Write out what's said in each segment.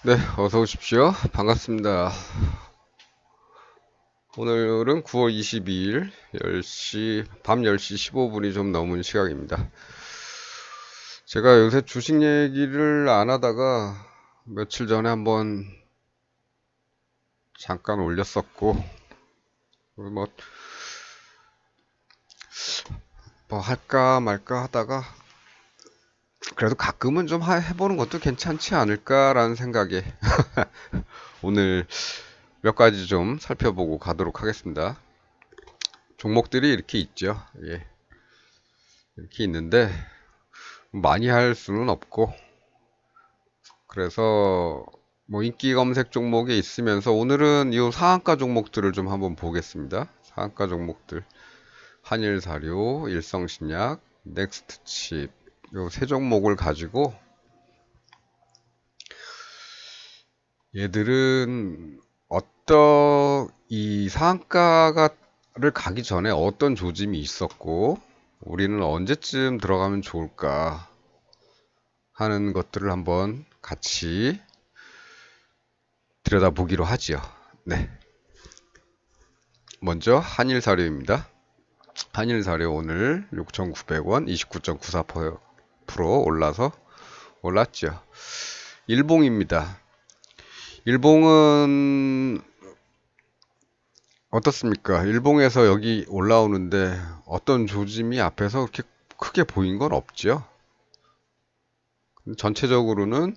네, 어서 오십시오. 반갑습니다. 오늘은 9월 22일 10시, 밤 10시 15분이 좀 넘은 시각입니다. 제가 요새 주식 얘기를 안 하다가 며칠 전에 한번 잠깐 올렸었고, 뭐, 뭐 할까 말까 하다가, 그래도 가끔은 좀 해보는 것도 괜찮지 않을까라는 생각에 오늘 몇 가지 좀 살펴보고 가도록 하겠습니다. 종목들이 이렇게 있죠. 예, 이렇게 있는데, 많이 할 수는 없고, 그래서 뭐 인기 검색 종목에 있으면서 오늘은 이 상한가 종목들을 좀 한번 보겠습니다. 상한가 종목들. 한일사료, 일성신약, 넥스트칩. 요 세 종목을 가지고 얘들은 이 상한가를 가기 전에 어떤 조짐이 있었고 우리는 언제쯤 들어가면 좋을까 하는 것들을 한번 같이 들여다보기로 하지요. 네. 먼저 한일사료입니다. 한일사료 오늘 6,900원 29.94% 올랐죠. 일봉입니다. 일봉은 어떻습니까? 일봉에서 여기 올라오는데 어떤 조짐이 앞에서 그렇게 크게 보인 건 없죠. 전체적으로는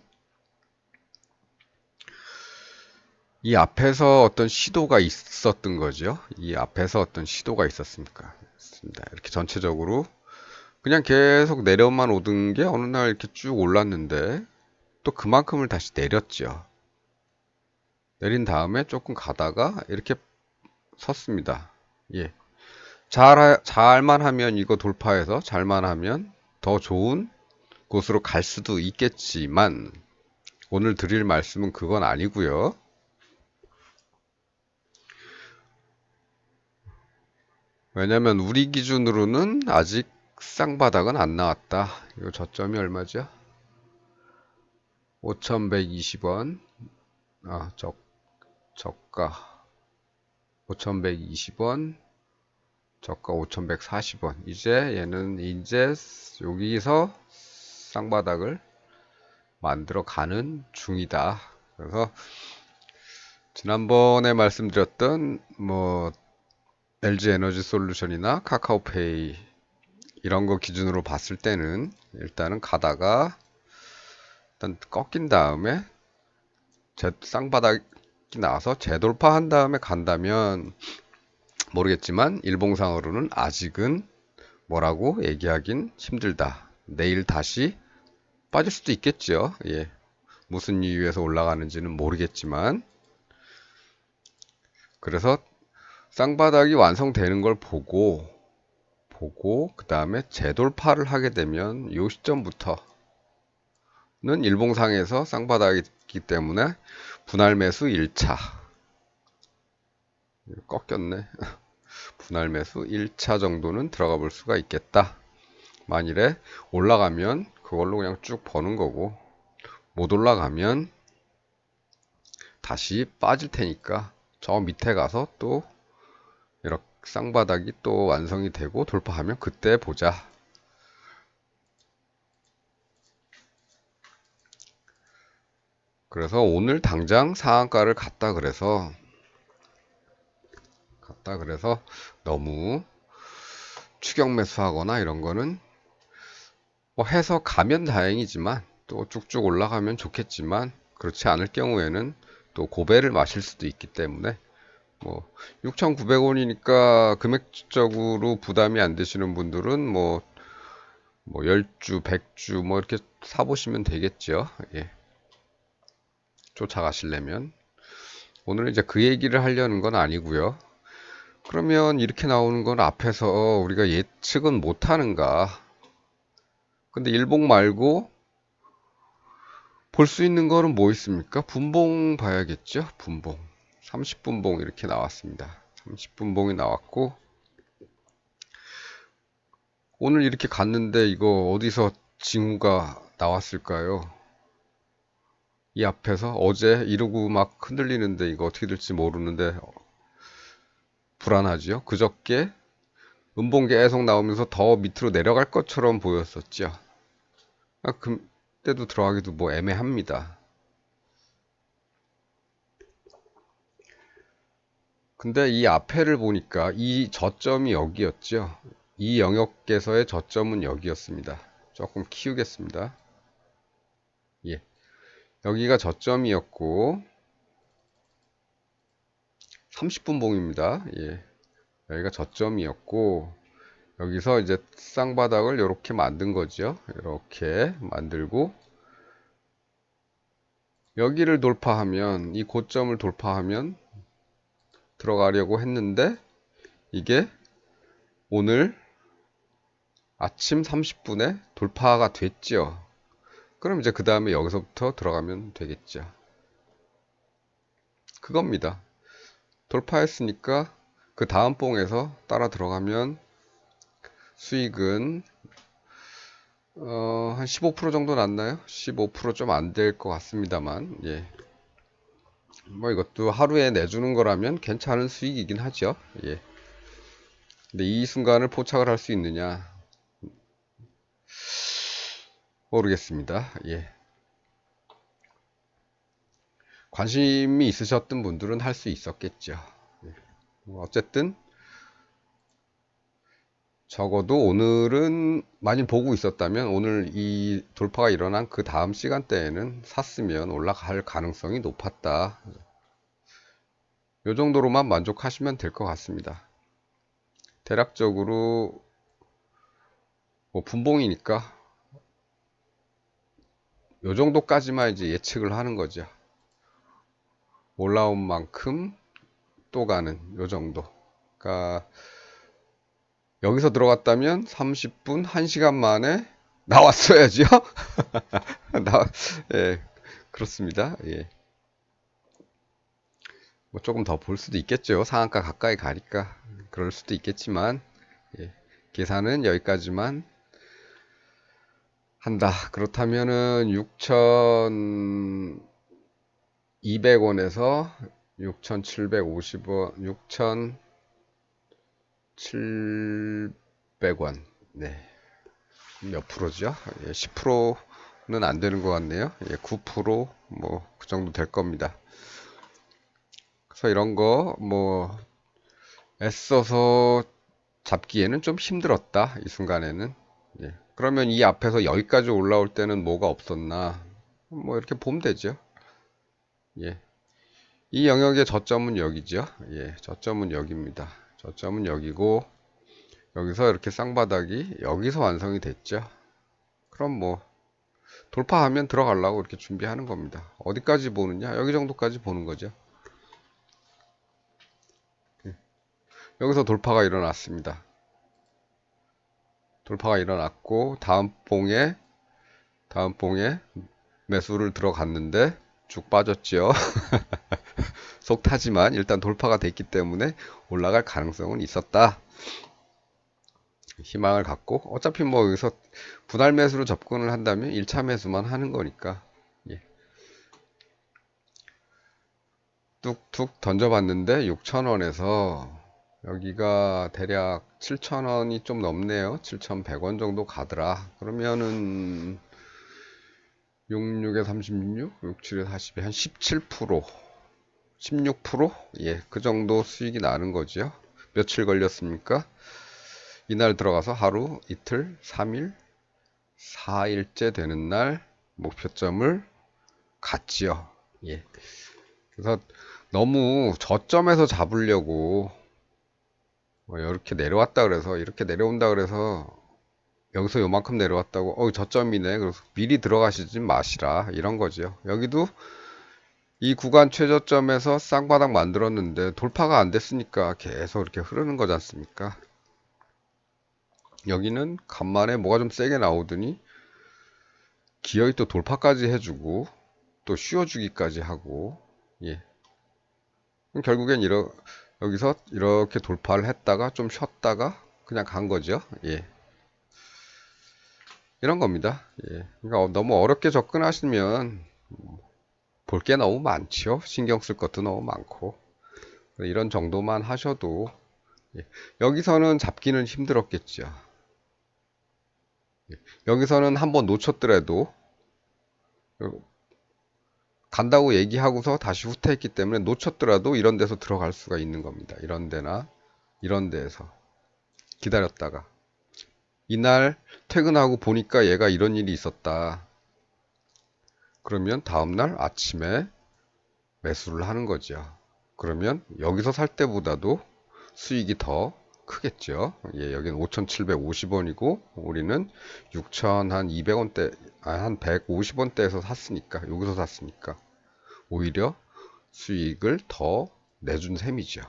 이 앞에서 어떤 시도가 있었던 거죠. 이 앞에서 어떤 시도가 있었습니까? 이렇게 전체적으로 그냥 계속 내려만 오던 게 어느 날 이렇게 쭉 올랐는데 또 그만큼을 다시 내렸죠. 내린 다음에 조금 가다가 이렇게 섰습니다. 예. 잘만 하면 이거 돌파해서 잘만 하면 더 좋은 곳으로 갈 수도 있겠지만 오늘 드릴 말씀은 그건 아니고요. 왜냐면 우리 기준으로는 아직 쌍바닥은 안 나왔다. 이거 저점이 얼마죠? 5,120원. 아, 저가 5,120원. 저가 5,140원. 이제 여기서 쌍바닥을 만들어 가는 중이다. 그래서 지난번에 말씀드렸던 뭐 LG 에너지 솔루션이나 카카오페이 이런 거 기준으로 봤을 때는 일단은 가다가 일단 꺾인 다음에 쌍바닥이 나와서 재돌파한 다음에 간다면 모르겠지만 일봉상으로는 아직은 뭐라고 얘기하긴 힘들다. 내일 다시 빠질 수도 있겠죠. 예. 무슨 이유에서 올라가는지는 모르겠지만 그래서 쌍바닥이 완성되는 걸 보고 그 다음에 재돌파를 하게 되면 이 시점부터는 일봉상에서 쌍바닥이기 때문에 분할 매수 1차 꺾였네. 분할 매수 1차 정도는 들어가 볼 수가 있겠다. 만일에 올라가면 그걸로 그냥 쭉 버는 거고 못 올라가면 다시 빠질 테니까 저 밑에 가서 또 이렇게 쌍바닥이 또 완성이 되고 돌파하면 그때 보자. 그래서 오늘 당장 상한가를 갔다 그래서 너무 추격 매수하거나 이런 거는 뭐 해서 가면 다행이지만 또 쭉쭉 올라가면 좋겠지만 그렇지 않을 경우에는 또 고배를 마실 수도 있기 때문에 뭐 6,900원이니까 금액적으로 부담이 안 되시는 분들은 뭐 10주, 100주 뭐 이렇게 사보시면 되겠죠. 예. 쫓아가시려면. 오늘 이제 그 얘기를 하려는 건 아니고요. 그러면 이렇게 나오는 건 앞에서 우리가 예측은 못 하는가? 근데 일봉 말고 볼 수 있는 거는 뭐 있습니까? 분봉 봐야겠죠? 분봉. 30분봉 이렇게 나왔습니다. 30분봉이 나왔고 오늘 이렇게 갔는데 이거 어디서 징후가 나왔을까요? 이 앞에서 어제 이러고 막 흔들리는데 이거 어떻게 될지 모르는데 불안하지요. 그저께 음봉 계속 나오면서 더 밑으로 내려갈 것처럼 보였었죠. 그때도 들어가기도 뭐 애매합니다. 근데 이 앞에를 보니까 이 저점이 여기였죠. 이 영역에서의 저점은 여기였습니다. 조금 키우겠습니다. 예. 여기가 저점이었고 30분 봉입니다. 예. 여기가 저점이었고 여기서 이제 쌍바닥을 이렇게 만든 거죠. 이렇게 만들고 여기를 돌파하면 이 고점을 돌파하면 들어가려고 했는데 이게 오늘 아침 30분에 돌파가 됐죠. 그럼 이제 그 다음에 여기서부터 들어가면 되겠죠. 그겁니다. 돌파했으니까 그 다음 봉에서 따라 들어가면 수익은 한 15% 정도 났나요? 15% 좀 안 될 것 같습니다만, 예. 뭐 이것도 하루에 내주는 거라면 괜찮은 수익이긴 하죠. 예. 근데 이 순간을 포착을 할 수 있느냐? 모르겠습니다. 예. 관심이 있으셨던 분들은 할 수 있었겠죠. 예. 어쨌든 적어도 오늘은 많이 보고 있었다면 오늘 이 돌파가 일어난 그 다음 시간대에는 샀으면 올라갈 가능성이 높았다. 이 정도로만 만족하시면 될 것 같습니다. 대략적으로 뭐 분봉이니까 이 정도까지만 이제 예측을 하는 거죠. 올라온 만큼 또 가는 요 정도. 그러니까 여기서 들어갔다면 30분, 1시간 만에 나왔어야죠. 예, 그렇습니다. 예. 뭐 조금 더 볼 수도 있겠죠. 상한가 가까이 가니까. 그럴 수도 있겠지만, 예. 계산은 여기까지만 한다. 그렇다면은 6,200원에서 6,750원, 6,700원. 네. 몇 프로죠? 예, 10%는 안 되는 것 같네요. 예, 9%뭐 그 정도 될 겁니다. 그래서 이런 거 뭐 애써서 잡기에는 좀 힘들었다. 이 순간에는. 예. 그러면 이 앞에서 여기까지 올라올 때는 뭐가 없었나? 뭐 이렇게 보면 되죠. 예. 이 영역의 저점은 여기죠. 예. 저점은 여기입니다. 저점은 여기고 여기서 이렇게 쌍바닥이 여기서 완성이 됐죠. 그럼 뭐 돌파하면 들어가려고 이렇게 준비하는 겁니다. 어디까지 보느냐? 여기 정도까지 보는 거죠. 여기서 돌파가 일어났습니다. 돌파가 일어났고 다음 봉에 매수를 들어갔는데 쭉 빠졌죠. 속 타지만 일단 돌파가 됐기 때문에 올라갈 가능성은 있었다. 희망을 갖고 어차피 뭐 여기서 분할 매수로 접근을 한다면 1차 매수만 하는 거니까 예. 뚝뚝 던져봤는데 6,000원에서 여기가 대략 7,000원이 좀 넘네요. 7,100원 정도 가더라. 그러면은 66에 36, 67에 40에 한 17%, 16%? 예, 그 정도 수익이 나는 거죠. 며칠 걸렸습니까? 이날 들어가서 하루, 이틀, 3일, 4일째 되는 날 목표점을 갔지요. 예. 그래서 너무 저점에서 잡으려고 뭐 이렇게 내려왔다 그래서 이렇게 내려온다 그래서 여기서 요만큼 내려왔다고 저점이네 그래서 미리 들어가시지 마시라 이런 거죠. 여기도 이 구간 최저점에서 쌍바닥 만들었는데 돌파가 안 됐으니까 계속 이렇게 흐르는 거지 않습니까? 여기는 간만에 뭐가 좀 세게 나오더니 기어이 또 돌파까지 해주고 또 쉬어주기까지 하고 예. 결국엔 여기서 이렇게 돌파를 했다가 좀 쉬었다가 그냥 간 거죠. 예. 이런 겁니다. 예. 그러니까 너무 어렵게 접근하시면 볼 게 너무 많죠. 신경 쓸 것도 너무 많고. 이런 정도만 하셔도, 예. 여기서는 잡기는 힘들었겠죠. 예. 여기서는 한번 놓쳤더라도 간다고 얘기하고서 다시 후퇴했기 때문에 놓쳤더라도 이런 데서 들어갈 수가 있는 겁니다. 이런 데나 이런 데에서 기다렸다가 이날 퇴근하고 보니까 얘가 이런 일이 있었다. 그러면 다음날 아침에 매수를 하는 거죠. 그러면 여기서 살 때보다도 수익이 더 크겠죠. 예, 여기는 5,750원이고 우리는 6,200원대, 한 150원대에서 샀으니까, 여기서 샀으니까 오히려 수익을 더 내준 셈이죠.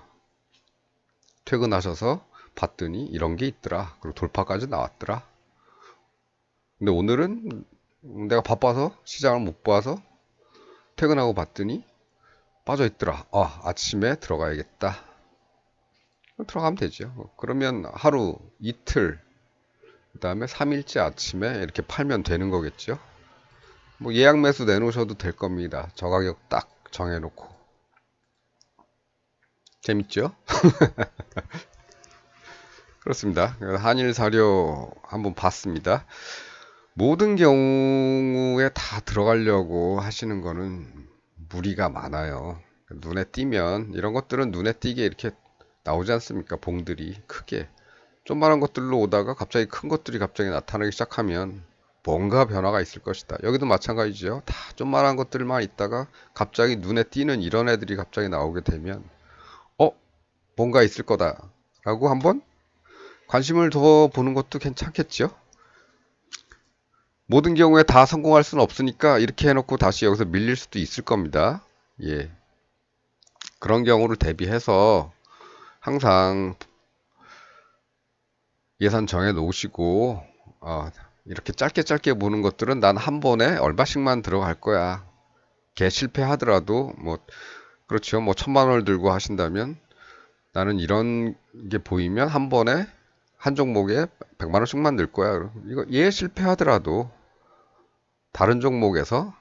퇴근하셔서 봤더니 이런 게 있더라. 그리고 돌파까지 나왔더라. 근데 오늘은 내가 바빠서 시장을 못 봐서 퇴근하고 봤더니 빠져 있더라. 아침에 들어가야겠다. 들어가면 되죠. 그러면 하루, 이틀, 그 다음에 3일째 아침에 이렇게 팔면 되는 거겠죠. 뭐 예약 매수 내놓으셔도 될 겁니다. 저 가격 딱 정해놓고. 재밌죠? 그렇습니다. 한일 사료 한번 봤습니다. 모든 경우에 다 들어가려고 하시는 거는 무리가 많아요. 눈에 띄면 이런 것들은 눈에 띄게 이렇게 나오지 않습니까? 봉들이 크게. 조그만한 것들로 오다가 갑자기 큰 것들이 갑자기 나타나기 시작하면 뭔가 변화가 있을 것이다. 여기도 마찬가지죠. 다 조그만한 것들만 있다가 갑자기 눈에 띄는 이런 애들이 갑자기 나오게 되면 어? 뭔가 있을 거다. 라고 한번 관심을 더 보는 것도 괜찮겠죠? 모든 경우에 다 성공할 수는 없으니까 이렇게 해놓고 다시 여기서 밀릴 수도 있을 겁니다. 예. 그런 경우를 대비해서 항상 예산 정해 놓으시고, 이렇게 짧게 짧게 보는 것들은 난 한 번에 얼마씩만 들어갈 거야. 개 실패하더라도, 뭐, 그렇죠. 뭐, 1,000만 원을 들고 하신다면 나는 이런 게 보이면 한 번에 한 종목에 100만 원씩만 늘 거야. 이거 얘 실패하더라도 다른 종목에서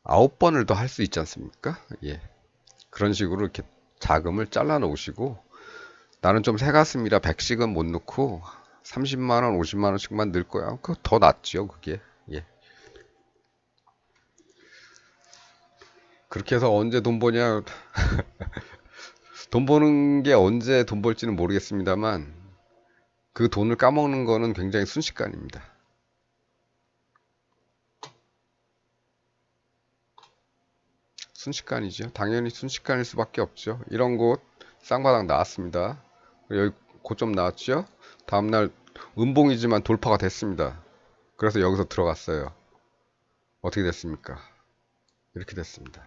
9번을 더 할 수 있지 않습니까? 예. 그런 식으로 이렇게 자금을 잘라 놓으시고 나는 좀 새갔습니다. 100씩은 못 넣고 30만 원, 50만 원씩만 늘 거야. 그거 더 낫죠, 그게. 예. 그렇게 해서 언제 돈 버냐? 돈 버는 게 언제 돈 벌지는 모르겠습니다만 그 돈을 까먹는 거는 굉장히 순식간입니다. 순식간이죠. 당연히 순식간일 수밖에 없죠. 이런 곳 쌍바닥 나왔습니다. 여기 고점 나왔죠. 다음날 음봉이지만 돌파가 됐습니다. 그래서 여기서 들어갔어요. 어떻게 됐습니까? 이렇게 됐습니다.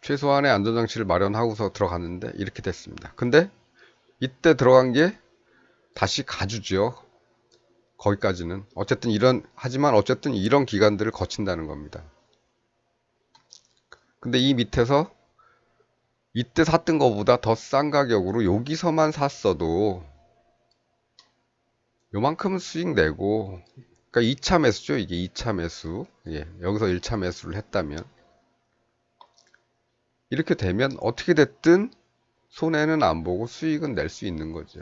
최소한의 안전장치를 마련하고서 들어갔는데 이렇게 됐습니다. 근데 이때 들어간 게 다시 가주죠. 거기까지는. 하지만 어쨌든 이런 기간들을 거친다는 겁니다. 근데 이 밑에서 이때 샀던 것보다 더 싼 가격으로 여기서만 샀어도 요만큼 수익 내고, 그러니까 2차 매수죠. 이게 2차 매수. 예, 여기서 1차 매수를 했다면 이렇게 되면 어떻게 됐든 손해는 안 보고 수익은 낼 수 있는 거죠.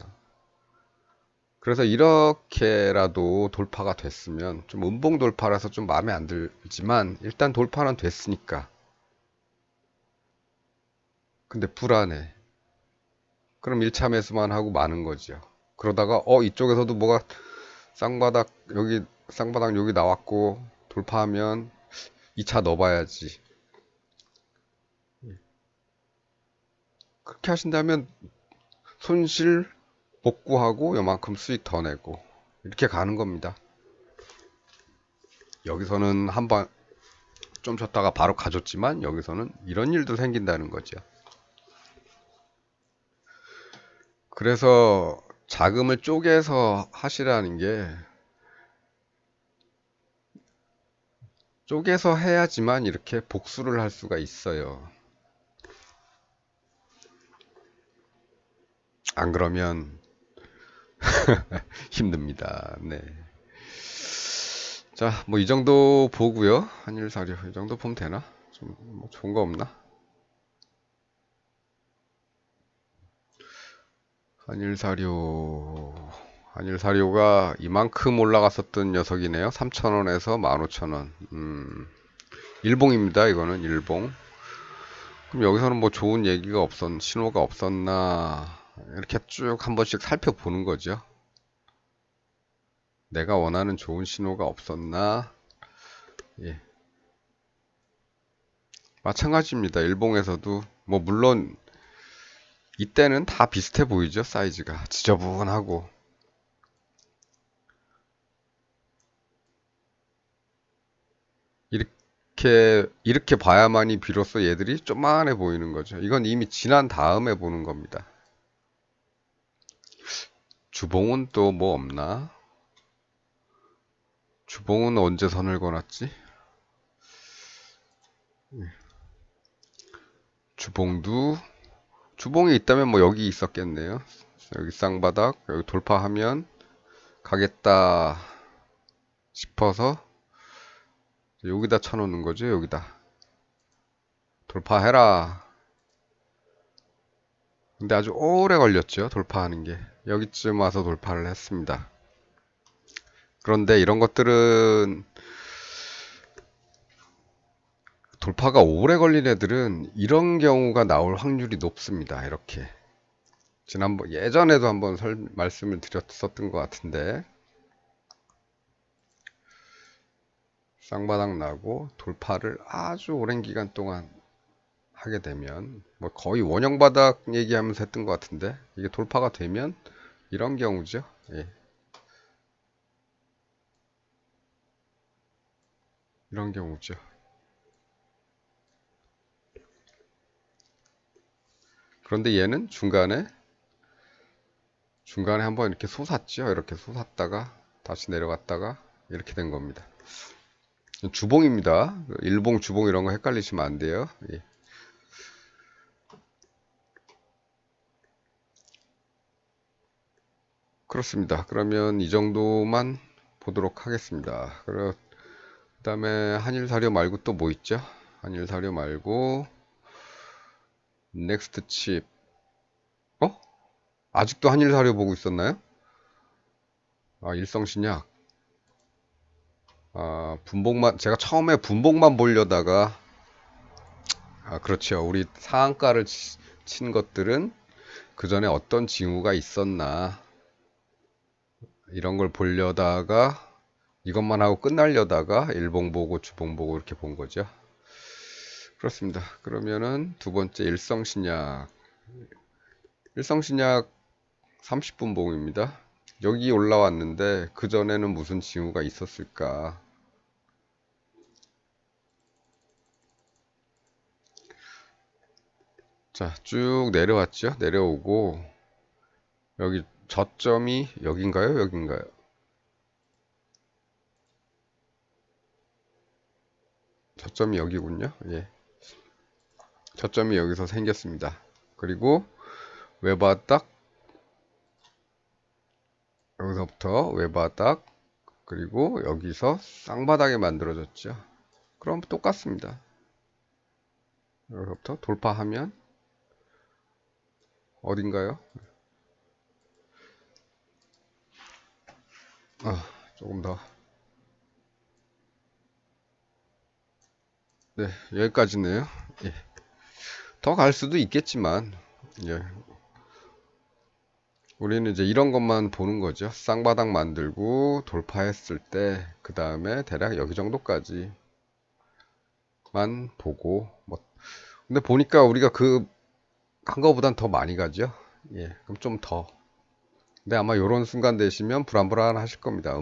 그래서 이렇게라도 돌파가 됐으면 좀 음봉 돌파라서 좀 마음에 안 들지만 일단 돌파는 됐으니까. 근데 불안해. 그럼 1차 매수만 하고 마는 거죠. 그러다가 이쪽에서도 뭐가 쌍바닥 여기 나왔고 돌파하면 2차 넣어봐야지. 그렇게 하신다면 손실 복구하고 요만큼 수익 더 내고 이렇게 가는 겁니다. 여기서는 한번 좀 줬다가 바로 가졌지만 여기서는 이런 일도 생긴다는 거죠. 그래서 자금을 쪼개서 하시라는 게 쪼개서 해야지만 이렇게 복수를 할 수가 있어요. 안 그러면 힘듭니다. 네. 자, 뭐 이 정도 보고요. 한일사료 이 정도 보면 되나? 좀 뭐 좋은 거 없나? 한일사료 한일사료가 이만큼 올라갔었던 녀석이네요. 3,000원에서 15,000원. 일봉입니다. 이거는 일봉. 그럼 여기서는 뭐 좋은 얘기가 신호가 없었나? 이렇게 쭉 한 번씩 살펴보는 거죠. 내가 원하는 좋은 신호가 없었나? 예. 마찬가지입니다. 일봉에서도 뭐 물론 이때는 다 비슷해 보이죠. 사이즈가 지저분하고 이렇게 봐야만이 비로소 얘들이 조그만해 보이는 거죠. 이건 이미 지난 다음에 보는 겁니다. 주봉은 또 뭐 없나? 주봉은 언제 선을 그었지? 주봉도 주봉이 있다면 뭐 여기 있었겠네요. 여기 쌍바닥 여기 돌파하면 가겠다 싶어서 여기다 쳐놓는 거죠. 여기다 돌파해라. 근데 아주 오래 걸렸죠. 돌파하는 게. 여기쯤 와서 돌파를 했습니다. 그런데 이런 것들은 돌파가 오래 걸린 애들은 이런 경우가 나올 확률이 높습니다. 이렇게. 지난번 예전에도 한번 말씀을 드렸었던 것 같은데 쌍바닥 나고 돌파를 아주 오랜 기간 동안 하게 되면 뭐 거의 원형바닥 얘기하면서 했던 것 같은데 이게 돌파가 되면 이런 경우죠. 예, 이런 경우죠. 그런데 얘는 중간에 한번 이렇게 솟았죠. 이렇게 솟았다가 다시 내려갔다가 이렇게 된 겁니다. 주봉입니다. 일봉, 주봉 이런 거 헷갈리시면 안 돼요. 예. 그렇습니다. 그러면 이 정도만 보도록 하겠습니다. 그다음에 한일사료 말고 또 뭐 있죠? 한일사료 말고 넥스트 칩. 어? 아직도 한일사료 보고 있었나요? 아, 일성신약. 아, 분봉만 제가 처음에 분봉만 보려다가 그렇죠. 우리 상한가를 친 것들은 그 전에 어떤 징후가 있었나 이런 걸 보려다가 이것만 하고 끝날려다가 일봉 보고 주봉 보고 이렇게 본 거죠. 그렇습니다. 그러면은 두 번째 일성신약. 일성신약 30분 봉입니다. 여기 올라왔는데 그 전에는 무슨 징후가 있었을까? 자, 쭉 내려왔죠. 내려오고 여기 저점이 여긴가요? 여긴가요? 저점이 여기군요. 예. 저점이 여기서 생겼습니다. 그리고 외바닥 여기서부터 외바닥 그리고 여기서 쌍바닥이 만들어졌죠. 그럼 똑같습니다. 여기서부터 돌파하면 어딘가요? 조금 더. 네, 여기까지네요. 예. 더 갈 수도 있겠지만, 예. 우리는 이제 이런 것만 보는 거죠. 쌍바닥 만들고 돌파했을 때, 그 다음에 대략 여기 정도까지만 보고, 뭐, 근데 보니까 우리가 한 거보단 더 많이 가죠. 예, 그럼 좀 더. 근데 아마 요런 순간 되시면 불안불안 하실 겁니다.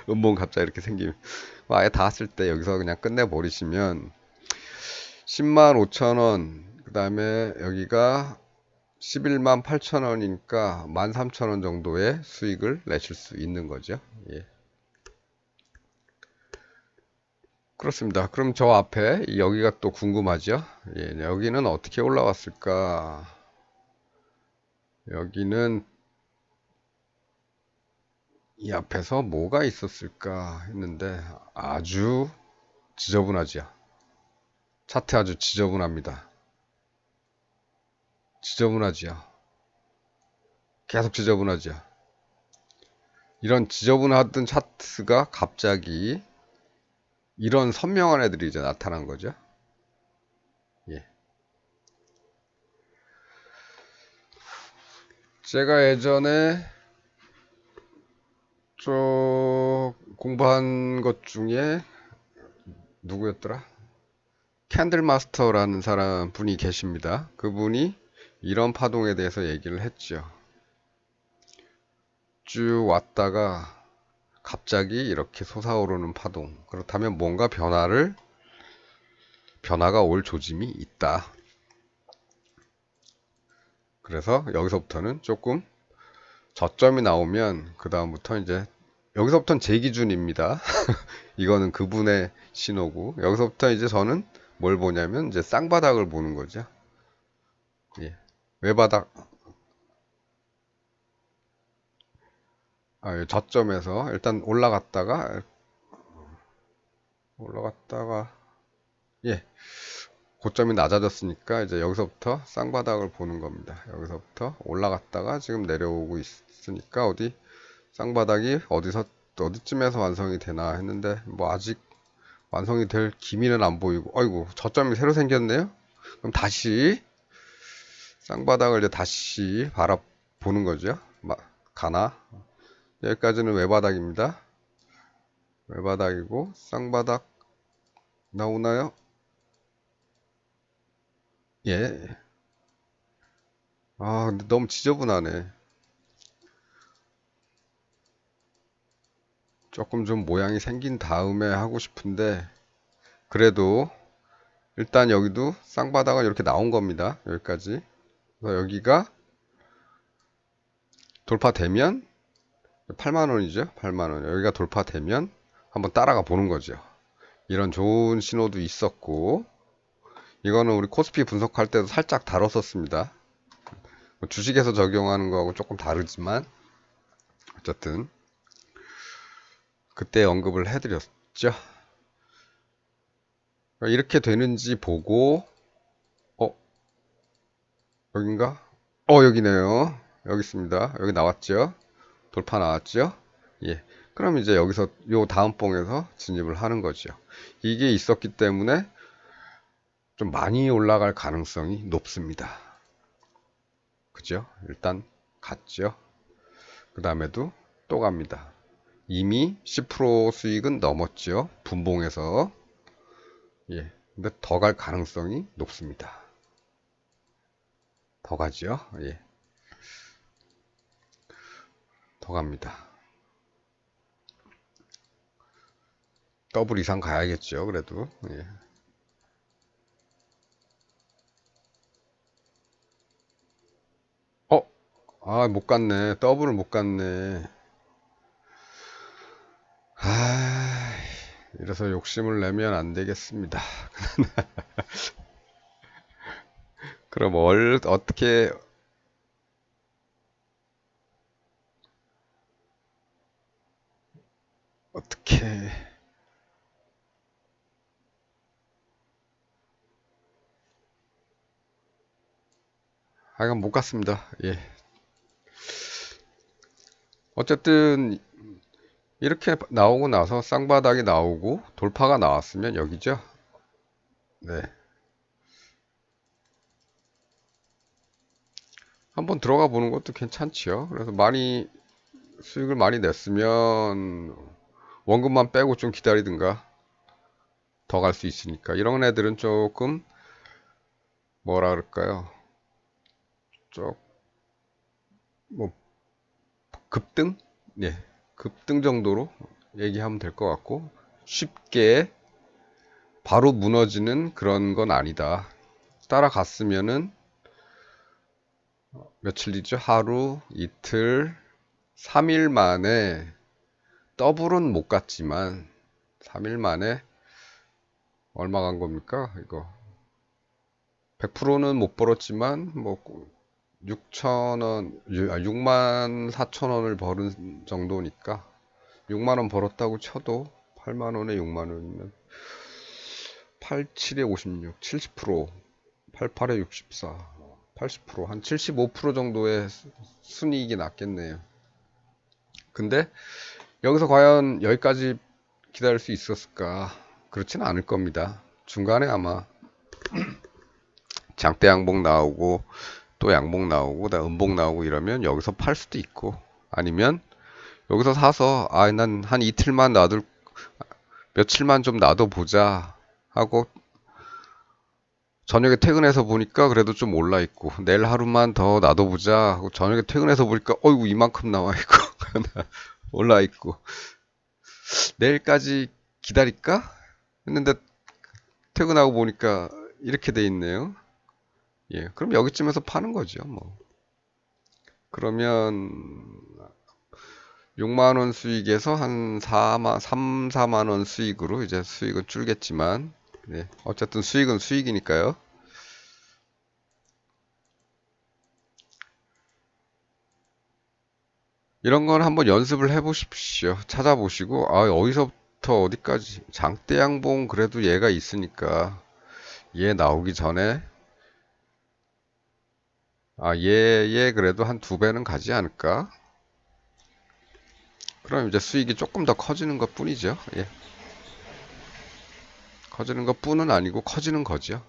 음봉 갑자기 이렇게 생기면. 아예 다 했을 때 여기서 그냥 끝내버리시면 10만 5천 원, 그 다음에 여기가 11만 8천 원이니까 13,000원 정도의 수익을 내실 수 있는 거죠. 예. 그렇습니다. 그럼 저 앞에 여기가 또 궁금하죠? 예, 여기는 어떻게 올라왔을까? 여기는 이 앞에서 뭐가 있었을까 했는데 아주 지저분하지요. 차트 아주 지저분합니다. 지저분하지요. 계속 지저분하지요. 이런 지저분하던 차트가 갑자기 이런 선명한 애들이 이제 나타난 거죠. 예. 제가 예전에 공부한 것 중에 누구였더라? 캔들 마스터라는 사람 분이 계십니다. 그분이 이런 파동에 대해서 얘기를 했죠. 쭉 왔다가 갑자기 이렇게 솟아오르는 파동. 그렇다면 뭔가 변화가 올 조짐이 있다. 그래서 여기서부터는 조금 저점이 나오면 그 다음부터 이제 여기서부터는 제 기준입니다. 이거는 그분의 신호고 여기서부터 이제 저는 뭘 보냐면 이제 쌍바닥을 보는 거죠. 예. 외바닥 저점에서 일단 올라갔다가 예 고점이 낮아졌으니까 이제 여기서부터 쌍바닥을 보는 겁니다. 여기서부터 올라갔다가 지금 내려오고 있으니까 쌍바닥이 어디쯤에서 완성이 되나 했는데 뭐 아직 완성이 될 기미는 안 보이고 아이고 저점이 새로 생겼네요. 그럼 다시 쌍바닥을 이제 다시 바라보는 거죠. 가나 여기까지는 외바닥입니다. 외바닥이고 쌍바닥 나오나요? 예. 아, 근데 너무 지저분하네. 조금 좀 모양이 생긴 다음에 하고 싶은데, 그래도 일단 여기도 쌍바닥은 이렇게 나온 겁니다. 여기까지. 그래서 여기가 돌파되면 8만 원이죠. 8만 원. 여기가 돌파되면 한번 따라가 보는 거죠. 이런 좋은 신호도 있었고, 이거는 우리 코스피 분석할 때도 살짝 다뤘었습니다. 주식에서 적용하는 거하고 조금 다르지만, 어쨌든 그때 언급을 해드렸죠. 이렇게 되는지 보고 어 여긴가? 여기네요. 여기 있습니다. 여기 나왔죠? 돌파 나왔죠? 예. 그럼 이제 여기서 요 다음 봉에서 진입을 하는 거죠. 이게 있었기 때문에 좀 많이 올라갈 가능성이 높습니다. 그죠? 일단 갔죠. 그 다음에도 또 갑니다. 이미 10% 수익은 넘었죠. 분봉에서. 예. 근데 더 갈 가능성이 높습니다. 더 가죠. 예. 더 갑니다. 더블 이상 가야겠죠. 그래도. 예. 어? 못 갔네. 더블을 못 갔네. 아, 이래서 욕심을 내면 안 되겠습니다. 그럼 어떻게, 이건 못 갔습니다. 예. 어쨌든, 이렇게 나오고 나서 쌍바닥이 나오고 돌파가 나왔으면 여기죠. 네. 한번 들어가 보는 것도 괜찮지요. 그래서 수익을 많이 냈으면 원금만 빼고 좀 기다리든가 더 갈 수 있으니까. 이런 애들은 조금, 뭐라 그럴까요? 쪽, 뭐, 급등? 예. 급등 정도로 얘기하면 될 것 같고, 쉽게 바로 무너지는 그런 건 아니다. 따라갔으면은, 며칠 뒤죠? 하루, 이틀, 3일 만에, 더블은 못 갔지만, 3일 만에, 얼마 간 겁니까? 이거. 100%는 못 벌었지만, 뭐, 6천 원, 6만 4천 원을 벌은 정도니까, 6만원 벌었다고 쳐도 8만원에 6만원이면 87에 56, 70%, 88에 64, 80%, 한 75% 정도의 순이익이 났겠네요. 근데 여기서 과연 여기까지 기다릴 수 있었을까? 그렇지는 않을 겁니다. 중간에 아마 장대 양봉 나오고 또 양봉 나오고 다 음봉 나오고 이러면 여기서 팔 수도 있고, 아니면 여기서 사서 난 한 이틀만 놔둘, 며칠만 좀 놔둬보자 하고 저녁에 퇴근해서 보니까 그래도 좀 올라 있고, 내일 하루만 더 놔둬보자 하고 저녁에 퇴근해서 보니까 어이구 이만큼 나와 있고 올라 있고, 내일까지 기다릴까 했는데 퇴근하고 보니까 이렇게 돼 있네요. 예, 그럼 여기쯤에서 파는 거죠, 뭐. 그러면 6만 원 수익에서 한 3, 4만 원 수익으로 이제 수익은 줄겠지만, 네, 어쨌든 수익은 수익이니까요. 이런 건 한번 연습을 해 보십시오. 찾아보시고, 어디서부터 어디까지 장대 양봉 그래도 얘가 있으니까 얘 나오기 전에 얘 그래도 한 2배는 가지 않을까? 그럼 이제 수익이 조금 더 커지는 것 뿐이죠. 예. 커지는 것 뿐은 아니고 커지는 거죠.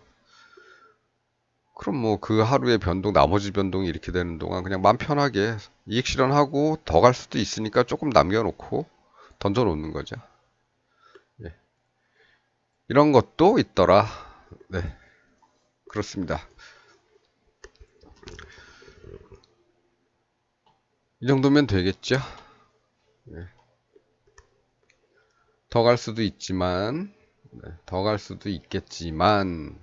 그럼 뭐 그 하루의 변동, 나머지 변동이 이렇게 되는 동안 그냥 맘 편하게 이익 실현하고 더 갈 수도 있으니까 조금 남겨놓고 던져 놓는 거죠. 예. 이런 것도 있더라. 네, 그렇습니다. 이 정도면 되겠죠. 예. 더 갈 수도 있지만, 네, 더 갈 수도 있겠지만,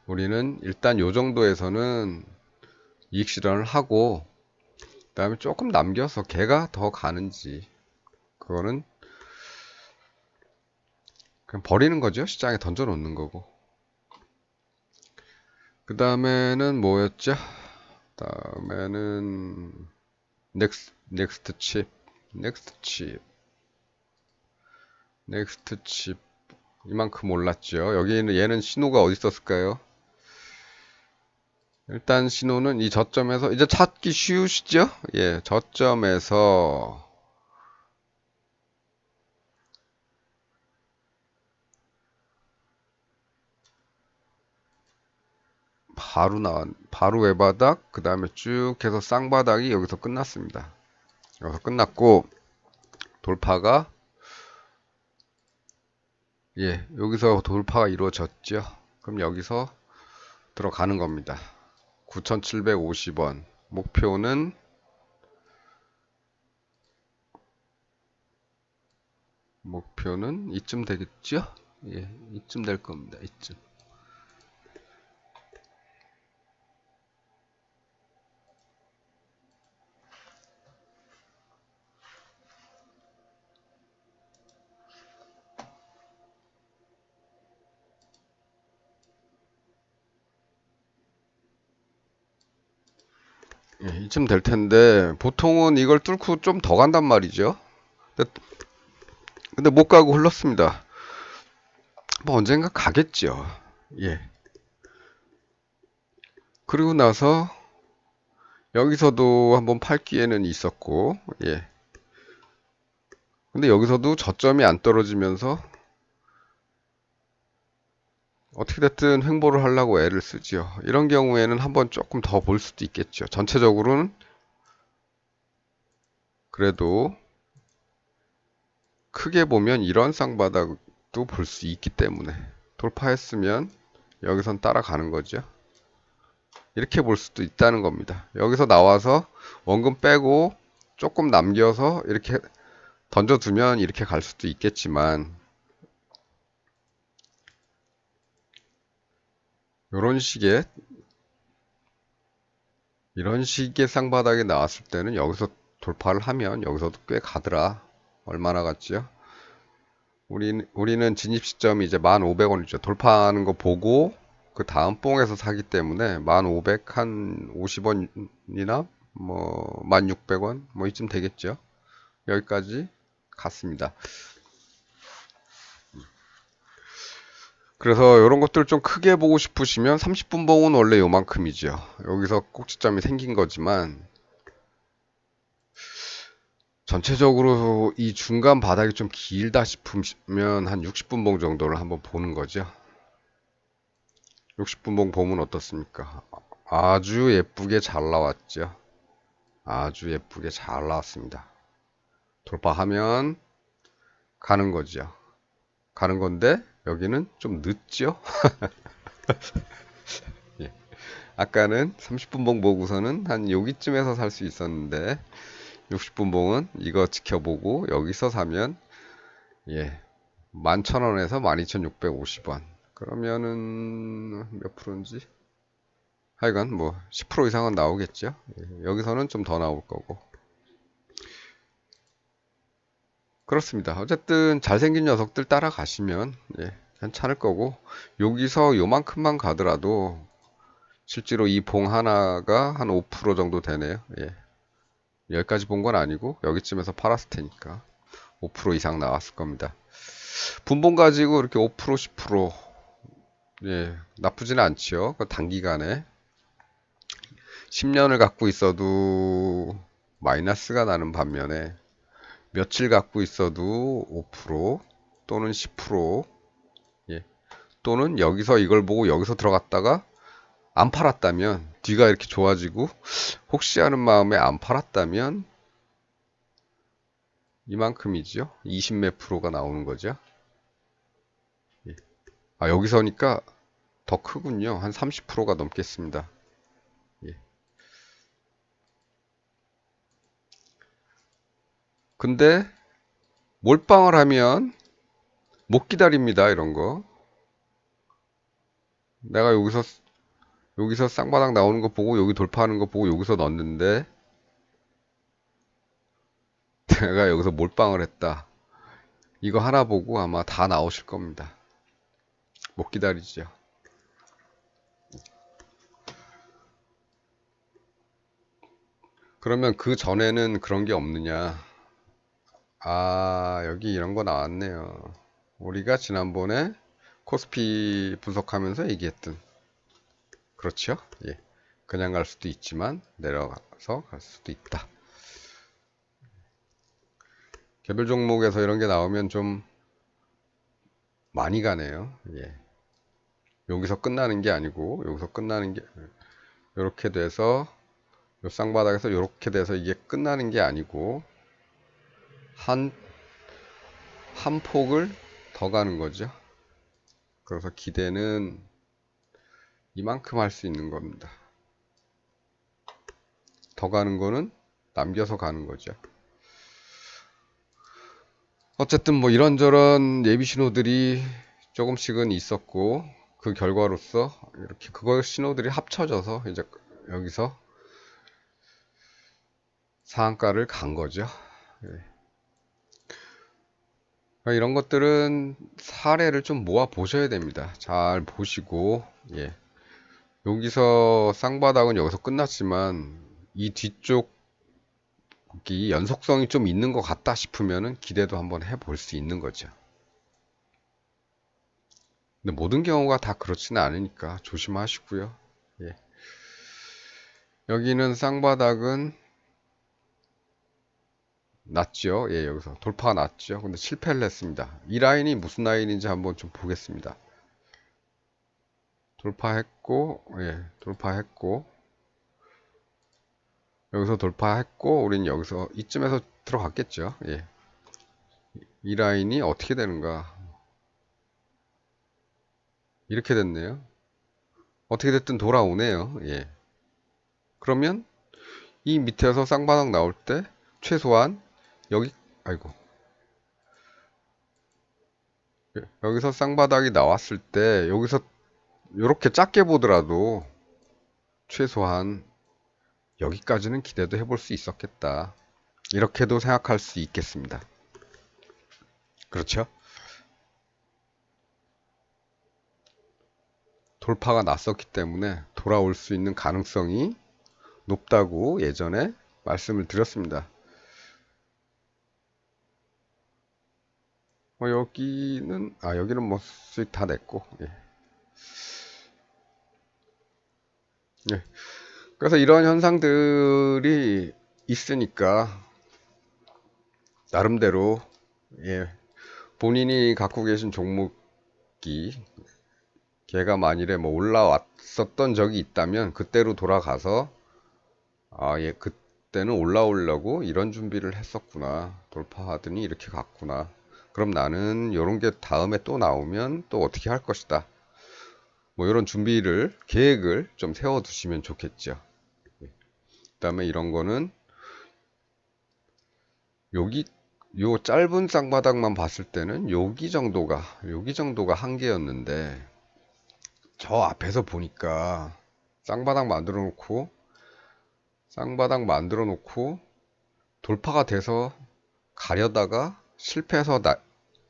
우리는 일단 요 정도에서는 이익 실현을 하고, 그 다음에 조금 남겨서 걔가 더 가는지, 그거는 그냥 버리는 거죠. 시장에 던져 놓는 거고. 그 다음에는 뭐였죠? 다음에는 넥스트 칩, 넥스트 칩, 넥스트 칩. 이만큼 올랐죠. 여기는 얘는 신호가 어디 있었을까요? 일단 신호는 이 저점에서 이제 찾기 쉬우시죠? 예, 저점에서 바로 외바닥, 그 다음에 쭉 해서 쌍바닥이 여기서 끝났습니다. 여기서 끝났고, 돌파가, 예, 여기서 돌파가 이루어졌죠. 그럼 여기서 들어가는 겁니다. 9,750원. 목표는 이쯤 되겠죠? 예, 이쯤 될 겁니다. 이쯤. 예, 이쯤 될 텐데, 보통은 이걸 뚫고 좀 더 간단 말이죠. 근데, 근데 못 가고 흘렀습니다. 뭐 언젠가 가겠죠. 예. 그리고 나서 여기서도 한번 팔 기회는 있었고, 예. 근데 여기서도 저점이 안 떨어지면서 어떻게 됐든 횡보를 하려고 애를 쓰죠. 이런 경우에는 한번 조금 더 볼 수도 있겠죠. 전체적으로는 그래도 크게 보면 이런 쌍바닥도 볼 수 있기 때문에 돌파했으면 여기선 따라가는 거죠. 이렇게 볼 수도 있다는 겁니다. 여기서 나와서 원금 빼고 조금 남겨서 이렇게 던져두면 이렇게 갈 수도 있겠지만, 이런 식의 이런 식의 쌍바닥이 나왔을 때는 여기서 돌파를 하면 여기서도 꽤 가더라. 얼마나 갔지요? 우리는 진입 시점이 이제 1,500원이죠. 돌파하는 거 보고 그 다음 뽕에서 사기 때문에 1,500, 한 50원이나 뭐 1,600원 뭐 이쯤 되겠죠. 여기까지 같습니다. 그래서 이런 것들 좀 크게 보고 싶으시면 30분봉은 원래 요만큼이죠. 여기서 꼭지점이 생긴 거지만 전체적으로 이 중간 바닥이 좀 길다 싶으면 한 60분봉 정도를 한번 보는 거죠. 60분봉 보면 어떻습니까? 아주 예쁘게 잘 나왔죠. 아주 예쁘게 잘 나왔습니다. 돌파하면 가는 거죠. 가는 건데 여기는 좀 늦죠. 예. 아까는 30분봉 보고서는 한 여기쯤에서 살 수 있었는데 60분봉은 이거 지켜보고 여기서 사면 예 11,000원에서 12,650원 그러면은 몇 프로인지 하여간 뭐 10% 이상은 나오겠죠. 예, 여기서는 좀 더 나올 거고 그렇습니다. 어쨌든 잘생긴 녀석들 따라가시면 예, 괜찮을 거고 여기서 요만큼만 가더라도 실제로 이 봉 하나가 한 5% 정도 되네요. 예. 여기까지 본 건 아니고 여기쯤에서 팔았을 테니까 5% 이상 나왔을 겁니다. 분봉 가지고 이렇게 5% 10% 예, 나쁘지는 않지요. 그 단기간에 10년을 갖고 있어도 마이너스가 나는 반면에 며칠 갖고 있어도 5% 또는 10% 예, 또는 여기서 이걸 보고 여기서 들어갔다가 안 팔았다면 뒤가 이렇게 좋아지고 혹시 하는 마음에 안 팔았다면 이만큼이죠. 20 몇 프로가 나오는 거죠. 예. 아 여기서니까 더 크군요. 한 30%가 넘겠습니다. 예. 근데 몰빵을 하면 못 기다립니다. 이런 거. 내가 여기서 쌍바닥 나오는 거 보고 여기 돌파하는 거 보고 여기서 넣었는데 내가 여기서 몰빵을 했다. 이거 하나 보고 아마 다 나오실 겁니다. 못 기다리죠. 그러면 그 전에는 그런 게 없느냐? 아, 여기 이런 거 나왔네요. 우리가 지난번에 코스피 분석하면서 얘기했던. 그렇죠? 예. 그냥 갈 수도 있지만 내려가서 갈 수도 있다. 개별 종목에서 이런 게 나오면 좀 많이 가네요. 예. 여기서 끝나는 게 아니고 여기서 끝나는 게 이렇게 돼서 요 쌍바닥에서 이렇게 돼서 이게 끝나는 게 아니고 한 폭을 더 가는 거죠. 그래서 기대는 이만큼 할 수 있는 겁니다. 더 가는 거는 남겨서 가는 거죠. 어쨌든 뭐 이런저런 예비 신호들이 조금씩은 있었고 그 결과로서 이렇게 그거 신호들이 합쳐져서 이제 여기서 상한가를 간 거죠. 예. 이런 것들은 사례를 좀 모아 보셔야 됩니다. 잘 보시고 예. 여기서 쌍바닥은 여기서 끝났지만 이 뒤쪽 이 연속성이 좀 있는 것 같다 싶으면은 기대도 한번 해볼 수 있는 거죠. 근데 모든 경우가 다 그렇지는 않으니까 조심하시고요. 예. 여기는 쌍바닥은 났죠. 예, 여기서 돌파가 났죠. 근데 실패를 했습니다. 이 라인이 무슨 라인인지 한번 좀 보겠습니다. 돌파했고, 예, 돌파했고, 여기서 돌파했고, 우린 여기서 이쯤에서 들어갔겠죠. 예. 이 라인이 어떻게 되는가? 이렇게 됐네요. 어떻게 됐든 돌아오네요. 예. 그러면 이 밑에서 쌍바닥 나올 때 최소한 여기 아이고 여기서 쌍바닥이 나왔을 때 여기서 이렇게 작게 보더라도 최소한 여기까지는 기대도 해볼 수 있었겠다. 이렇게도 생각할 수 있겠습니다. 그렇죠? 돌파가 났었기 때문에 돌아올 수 있는 가능성이 높다고 예전에 말씀을 드렸습니다. 여기는 뭐 수익 다 냈고, 예. 예. 그래서 이런 현상들이 있으니까, 나름대로, 예, 본인이 갖고 계신 종목이, 걔가 만일에 뭐 올라왔었던 적이 있다면, 그때로 돌아가서, 예, 그때는 올라오려고 이런 준비를 했었구나. 돌파하더니 이렇게 갔구나. 그럼 나는 이런 게 다음에 또 나오면 또 어떻게 할 것이다. 뭐 이런 준비를, 계획을 좀 세워두시면 좋겠죠. 그다음에 이런 거는 여기 요 짧은 쌍바닥만 봤을 때는 여기 정도가 한계였는데 저 앞에서 보니까 쌍바닥 만들어 놓고 쌍바닥 만들어 놓고 돌파가 돼서 가려다가 실패해서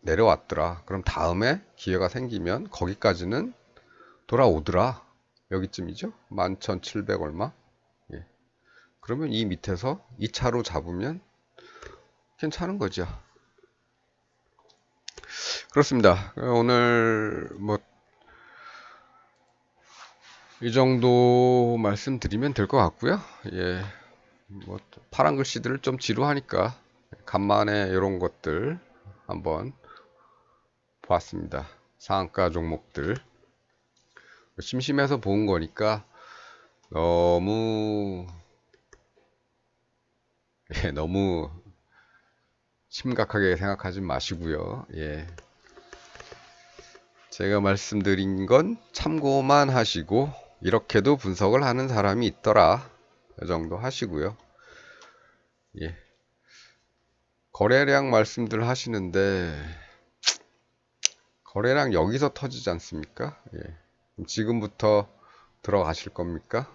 내려왔더라. 그럼 다음에 기회가 생기면 거기까지는 돌아오더라. 여기쯤이죠? 11,700 얼마? 예. 그러면 이 밑에서 2차로 잡으면 괜찮은 거죠. 그렇습니다. 오늘 뭐 이 정도 말씀드리면 될 것 같고요. 예, 뭐 파란 글씨들을 좀 지루하니까 간만에 이런 것들 한번 보았습니다. 상한가 종목들 심심해서 본 거니까 너무 너무 심각하게 생각하지 마시고요. 예, 제가 말씀드린 건 참고만 하시고 이렇게도 분석을 하는 사람이 있더라. 이 정도 하시고요. 예. 거래량 말씀들 하시는데 거래량 여기서 터지지 않습니까? 예. 그럼 지금부터 들어가실 겁니까?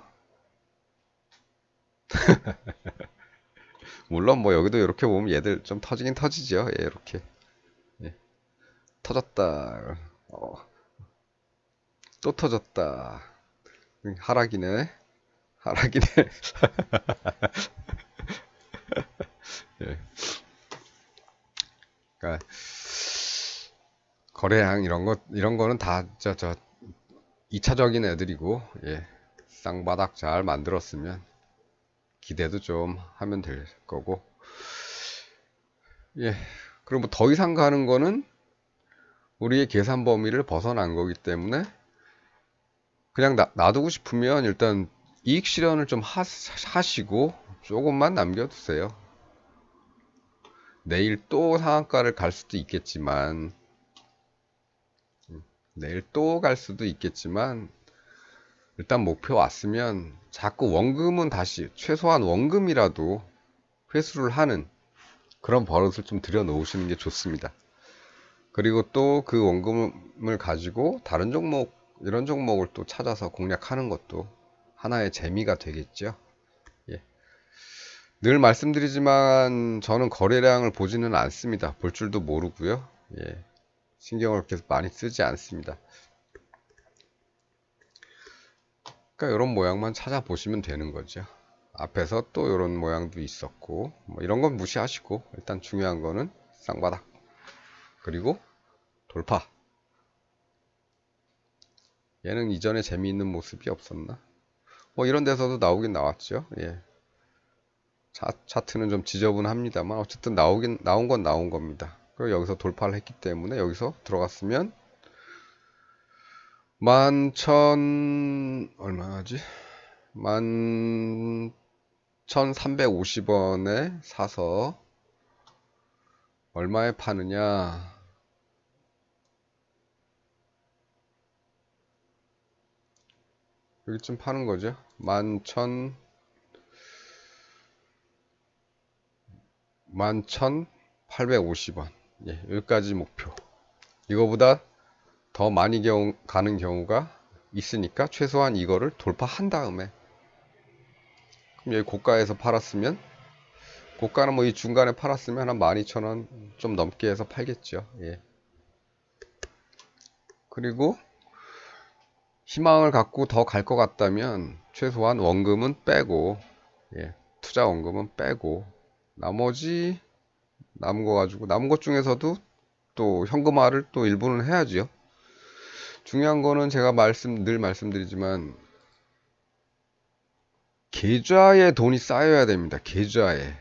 물론 뭐 여기도 이렇게 보면 얘들 좀 터지긴 터지죠. 예, 이렇게. 예. 터졌다. 어, 또 터졌다. 하락이네. 하락이네. 예. 그러니까 거래량 이런 거는 다 저 2차적인 애들이고, 예. 쌍바닥 잘 만들었으면 기대도 좀 하면 될 거고, 예. 그리고 뭐 더 이상 가는 거는 우리의 계산 범위를 벗어난 거기 때문에 그냥 놔두고 싶으면 일단 이익 실현을 좀 하시고 조금만 남겨두세요. 내일 또 상한가를 갈 수도 있겠지만, 내일 또 갈 수도 있겠지만, 일단 목표 왔으면 자꾸 원금은 다시, 최소한 원금이라도 회수를 하는 그런 버릇을 좀 들여 놓으시는 게 좋습니다. 그리고 또 그 원금을 가지고 다른 종목, 이런 종목을 또 찾아서 공략하는 것도 하나의 재미가 되겠죠. 예. 늘 말씀드리지만 저는 거래량을 보지는 않습니다. 볼 줄도 모르고요. 예. 신경을 그렇게 많이 쓰지 않습니다. 그러니까 이런 모양만 찾아보시면 되는 거죠. 앞에서 또 이런 모양도 있었고 뭐 이런 건 무시하시고 일단 중요한 거는 쌍바닥 그리고 돌파. 얘는 이전에 재미있는 모습이 없었나? 뭐 이런 데서도 나오긴 나왔죠. 예. 차트는 좀 지저분합니다만 어쨌든 나온 건 나온 겁니다. 그리고 여기서 돌파를 했기 때문에 여기서 들어갔으면 11,000 얼마지? 11,350원에 사서 얼마에 파느냐? 여기쯤 파는 거죠. 11,850원. 예, 여기까지 목표. 이거보다 더 많이 가는 경우가 있으니까 최소한 이거를 돌파한 다음에 그럼 여기 고가에서 팔았으면 고가는 뭐 이 중간에 팔았으면 한 12,000원 좀 넘게 해서 팔겠죠. 예. 그리고 희망을 갖고 더 갈 것 같다면 최소한 원금은 빼고 예, 투자 원금은 빼고 나머지 남은 거 가지고 남은 것 중에서도 또 현금화를 또 일부는 해야지요. 중요한 거는 제가 늘 말씀드리지만 계좌에 돈이 쌓여야 됩니다. 계좌에.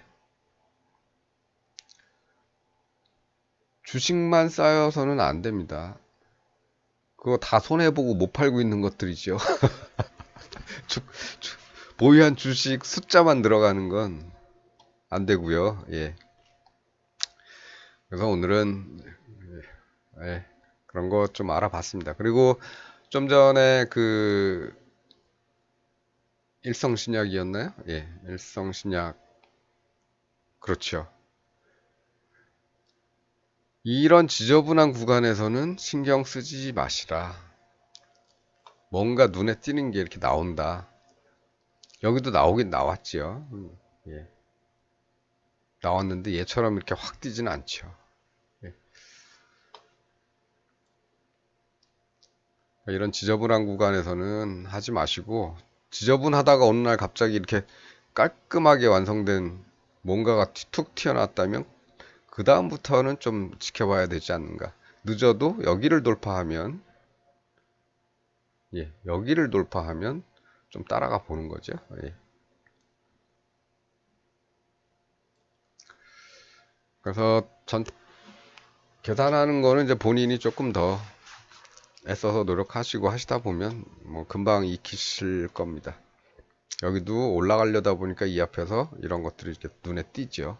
주식만 쌓여서는 안 됩니다. 그거 다 손해보고 못 팔고 있는 것들이죠. 주- 주- 보유한 주식 숫자만 들어가는 건 안 되고요. 예. 그래서 오늘은 예, 그런 거 좀 알아봤습니다. 그리고 좀 전에 그 일성신약이었나요? 예, 일성신약. 그렇죠. 이런 지저분한 구간에서는 신경 쓰지 마시라. 뭔가 눈에 띄는 게 이렇게 나온다. 여기도 나오긴 나왔지요. 예. 나왔는데 얘처럼 이렇게 확 뛰지는 않죠. 예. 이런 지저분한 구간에서는 하지 마시고, 지저분하다가 어느 날 갑자기 이렇게 깔끔하게 완성된 뭔가가 툭 튀어나왔다면 그 다음부터는 좀 지켜봐야 되지 않는가. 늦어도 여기를 돌파하면, 예, 여기를 돌파하면 좀 따라가 보는 거죠. 예. 그래서 계산하는 거는 이제 본인이 조금 더 애써서 노력하시고 하시다 보면 뭐 금방 익히실 겁니다. 여기도 올라가려다 보니까 이 앞에서 이런 것들이 이렇게 눈에 띄죠.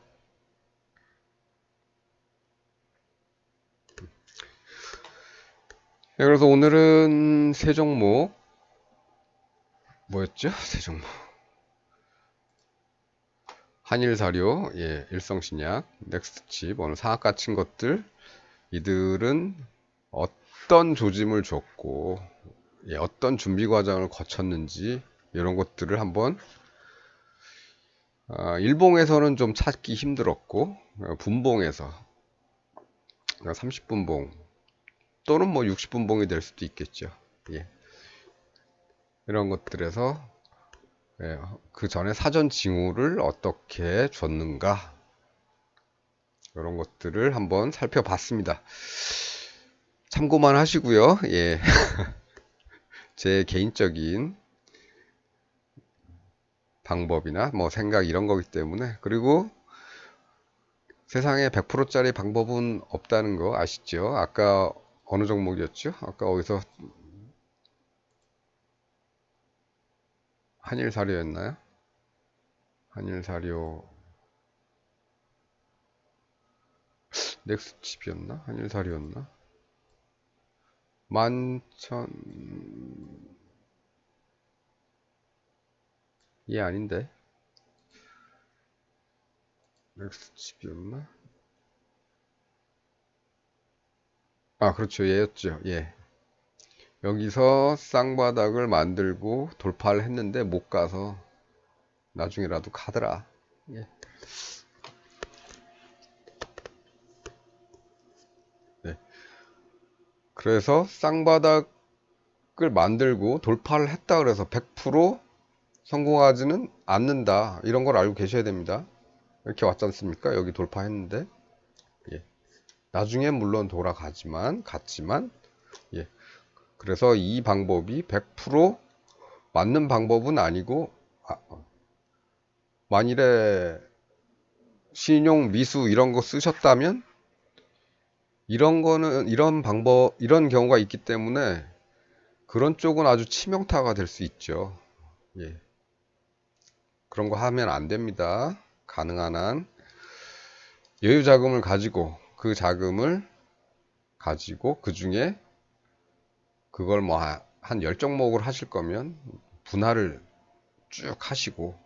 네, 그래서 오늘은 세 종목 뭐였죠? 세 종목 한일사료, 예, 일성신약, 넥스트칩 오늘 상한가 친 것들 이들은 어떤 조짐을 줬고 예, 어떤 준비 과정을 거쳤는지 이런 것들을 한번 일봉에서는 좀 찾기 힘들었고 분봉에서 30분봉 또는 뭐 60분봉이 될 수도 있겠죠. 예, 이런 것들에서 예, 그 전에 사전 징후를 어떻게 줬는가 이런 것들을 한번 살펴봤습니다. 참고만 하시고요. 예, 제 개인적인 방법이나 뭐 생각 이런 거기 때문에 그리고 세상에 100%짜리 방법은 없다는 거 아시죠? 아까 어느 종목이었죠? 아까 어디서 한일사료였나요? 한일사료 넥스칩이었나? 한일사료였나? 만천 이 아닌데 넥스칩이었나? 아 그렇죠 얘였죠. 예, 여기서 쌍바닥을 만들고 돌파를 했는데 못 가서 나중에라도 가더라. 예. 네. 그래서 쌍바닥을 만들고 돌파를 했다 그래서 100% 성공하지는 않는다. 이런 걸 알고 계셔야 됩니다. 이렇게 왔지 않습니까? 여기 돌파했는데. 예. 나중에 물론 갔지만, 예. 그래서 이 방법이 100% 맞는 방법은 아니고, 만일에 신용 미수 이런 거 쓰셨다면, 이런 경우가 있기 때문에, 그런 쪽은 아주 치명타가 될 수 있죠. 예. 그런 거 하면 안 됩니다. 가능한 한 여유 자금을 가지고 그 자금을 가지고 그 중에 그걸 뭐 한 10종목을 하실 거면 분할을 쭉 하시고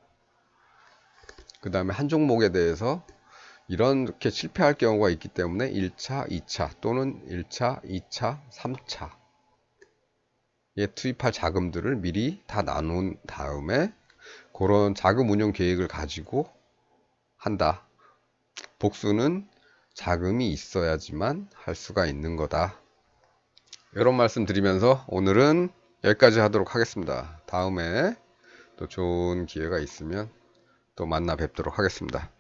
그 다음에 한 종목에 대해서 이렇게 실패할 경우가 있기 때문에 1차, 2차 또는 1차, 2차, 3차에 투입할 자금들을 미리 다 나눈 다음에 그런 자금 운용 계획을 가지고 한다. 복수는 자금이 있어야지만 할 수가 있는 거다. 이런 말씀 드리면서 오늘은 여기까지 하도록 하겠습니다. 다음에 또 좋은 기회가 있으면 또 만나 뵙도록 하겠습니다.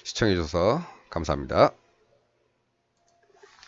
시청해주셔서 감사합니다.